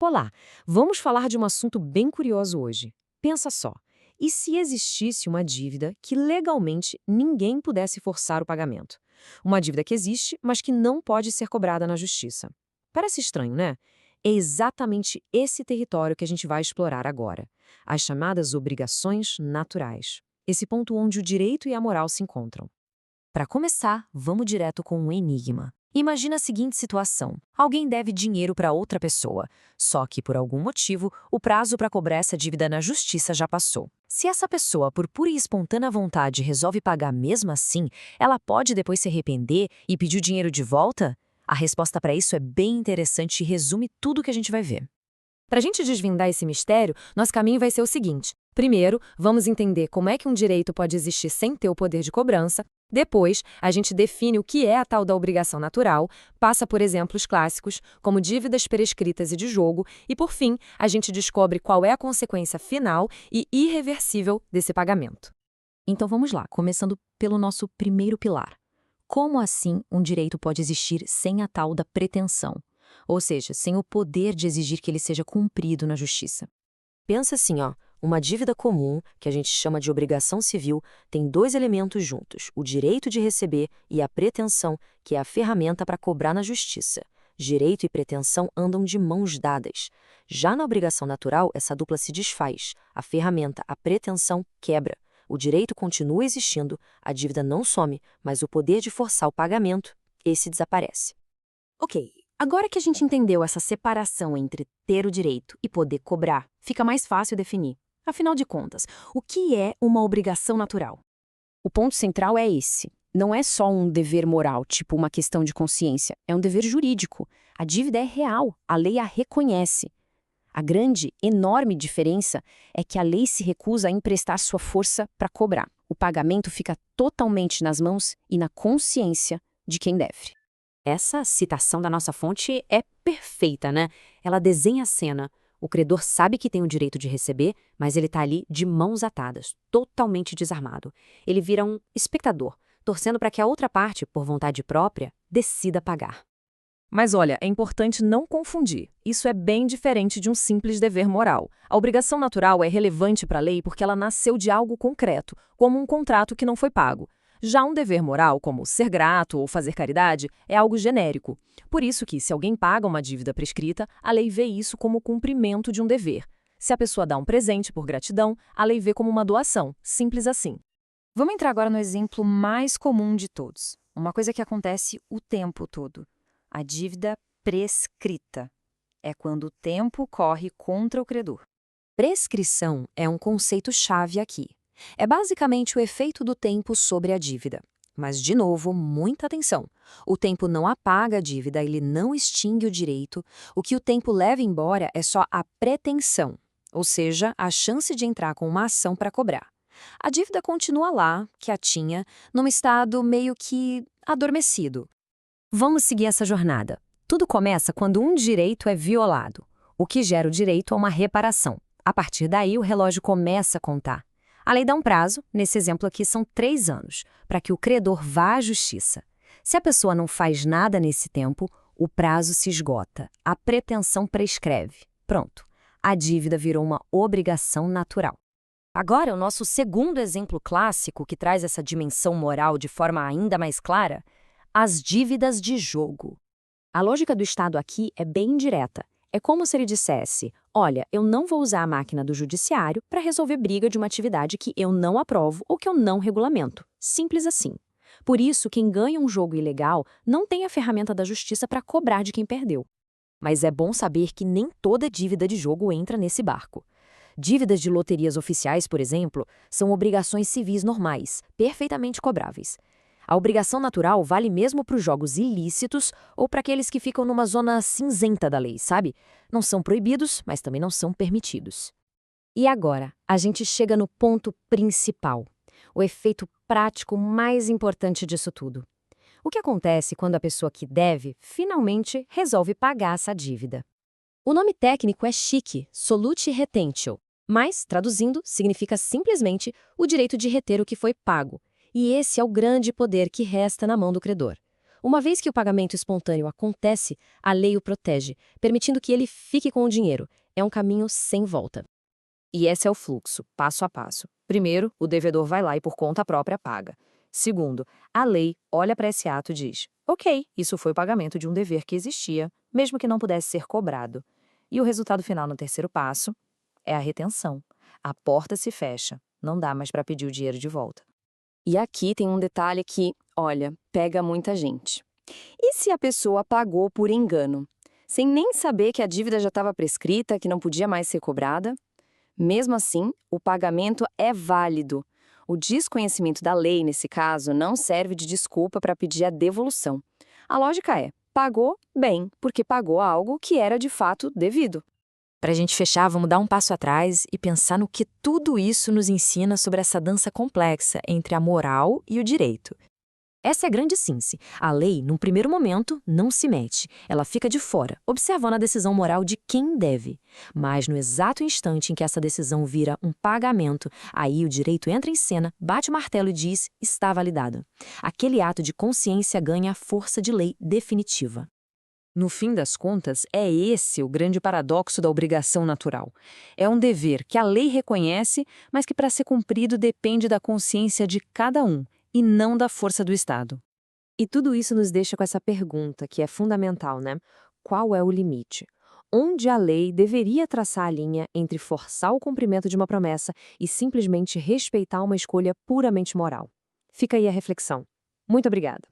Olá, vamos falar de um assunto bem curioso hoje. Pensa só, e se existisse uma dívida que legalmente ninguém pudesse forçar o pagamento? Uma dívida que existe, mas que não pode ser cobrada na justiça. Parece estranho, né? É exatamente esse território que a gente vai explorar agora. As chamadas obrigações naturais. Esse ponto onde o direito e a moral se encontram. Para começar, vamos direto com um enigma. Imagina a seguinte situação: alguém deve dinheiro para outra pessoa, só que por algum motivo o prazo para cobrar essa dívida na justiça já passou. Se essa pessoa, por pura e espontânea vontade, resolve pagar mesmo assim, ela pode depois se arrepender e pedir o dinheiro de volta? A resposta para isso é bem interessante e resume tudo o que a gente vai ver. Para a gente desvendar esse mistério, nosso caminho vai ser o seguinte. Primeiro, vamos entender como é que um direito pode existir sem ter o poder de cobrança. Depois, a gente define o que é a tal da obrigação natural, passa por exemplos clássicos, como dívidas prescritas e de jogo, e por fim, a gente descobre qual é a consequência final e irreversível desse pagamento. Então vamos lá, começando pelo nosso primeiro pilar. Como assim um direito pode existir sem a tal da pretensão? Ou seja, sem o poder de exigir que ele seja cumprido na justiça. Pensa assim, uma dívida comum, que a gente chama de obrigação civil, tem dois elementos juntos, o direito de receber e a pretensão, que é a ferramenta para cobrar na justiça. Direito e pretensão andam de mãos dadas. Já na obrigação natural, essa dupla se desfaz. A ferramenta, a pretensão, quebra. O direito continua existindo, a dívida não some, mas o poder de forçar o pagamento, esse desaparece. Ok. Agora que a gente entendeu essa separação entre ter o direito e poder cobrar, fica mais fácil definir. Afinal de contas, o que é uma obrigação natural? O ponto central é esse. Não é só um dever moral, tipo uma questão de consciência. É um dever jurídico. A dívida é real, a lei a reconhece. A grande, enorme diferença é que a lei se recusa a emprestar sua força para cobrar. O pagamento fica totalmente nas mãos e na consciência de quem deve. Essa citação da nossa fonte é perfeita, né? Ela desenha a cena. O credor sabe que tem o direito de receber, mas ele está ali de mãos atadas, totalmente desarmado. Ele vira um espectador, torcendo para que a outra parte, por vontade própria, decida pagar. Mas olha, é importante não confundir. Isso é bem diferente de um simples dever moral. A obrigação natural é relevante para a lei porque ela nasceu de algo concreto, como um contrato que não foi pago. Já um dever moral, como ser grato ou fazer caridade, é algo genérico. Por isso que, se alguém paga uma dívida prescrita, a lei vê isso como cumprimento de um dever. Se a pessoa dá um presente por gratidão, a lei vê como uma doação, simples assim. Vamos entrar agora no exemplo mais comum de todos. Uma coisa que acontece o tempo todo. A dívida prescrita. É quando o tempo corre contra o credor. Prescrição é um conceito-chave aqui. É basicamente o efeito do tempo sobre a dívida. Mas, de novo, muita atenção. O tempo não apaga a dívida, ele não extingue o direito. O que o tempo leva embora é só a pretensão, ou seja, a chance de entrar com uma ação para cobrar. A dívida continua lá, quietinha, num estado meio que adormecido. Vamos seguir essa jornada. Tudo começa quando um direito é violado, o que gera o direito a uma reparação. A partir daí, o relógio começa a contar. A lei dá um prazo, nesse exemplo aqui são 3 anos, para que o credor vá à justiça. Se a pessoa não faz nada nesse tempo, o prazo se esgota, a pretensão prescreve. Pronto, a dívida virou uma obrigação natural. Agora, o nosso segundo exemplo clássico, que traz essa dimensão moral de forma ainda mais clara, as dívidas de jogo. A lógica do Estado aqui é bem direta. É como se ele dissesse, olha, eu não vou usar a máquina do judiciário para resolver briga de uma atividade que eu não aprovo ou que eu não regulamento. Simples assim. Por isso, quem ganha um jogo ilegal não tem a ferramenta da justiça para cobrar de quem perdeu. Mas é bom saber que nem toda dívida de jogo entra nesse barco. Dívidas de loterias oficiais, por exemplo, são obrigações civis normais, perfeitamente cobráveis. A obrigação natural vale mesmo para os jogos ilícitos ou para aqueles que ficam numa zona cinzenta da lei, sabe? Não são proibidos, mas também não são permitidos. E agora, a gente chega no ponto principal, o efeito prático mais importante disso tudo. O que acontece quando a pessoa que deve, finalmente, resolve pagar essa dívida? O nome técnico é chique, solute retentio, mas, traduzindo, significa simplesmente o direito de reter o que foi pago. E esse é o grande poder que resta na mão do credor. Uma vez que o pagamento espontâneo acontece, a lei o protege, permitindo que ele fique com o dinheiro. É um caminho sem volta. E esse é o fluxo, passo a passo. Primeiro, o devedor vai lá e por conta própria paga. Segundo, a lei olha para esse ato e diz: ok, isso foi o pagamento de um dever que existia, mesmo que não pudesse ser cobrado. E o resultado final no terceiro passo é a retenção. A porta se fecha, não dá mais para pedir o dinheiro de volta. E aqui tem um detalhe que, olha, pega muita gente. E se a pessoa pagou por engano? Sem nem saber que a dívida já estava prescrita, que não podia mais ser cobrada? Mesmo assim, o pagamento é válido. O desconhecimento da lei, nesse caso, não serve de desculpa para pedir a devolução. A lógica é: pagou, bem, porque pagou algo que era de fato devido. Para a gente fechar, vamos dar um passo atrás e pensar no que tudo isso nos ensina sobre essa dança complexa entre a moral e o direito. Essa é a grande síntese. A lei, num primeiro momento, não se mete. Ela fica de fora, observando a decisão moral de quem deve. Mas no exato instante em que essa decisão vira um pagamento, aí o direito entra em cena, bate o martelo e diz: está validado. Aquele ato de consciência ganha a força de lei definitiva. No fim das contas, é esse o grande paradoxo da obrigação natural. É um dever que a lei reconhece, mas que para ser cumprido depende da consciência de cada um, e não da força do Estado. E tudo isso nos deixa com essa pergunta, que é fundamental, né? Qual é o limite? Onde a lei deveria traçar a linha entre forçar o cumprimento de uma promessa e simplesmente respeitar uma escolha puramente moral? Fica aí a reflexão. Muito obrigada.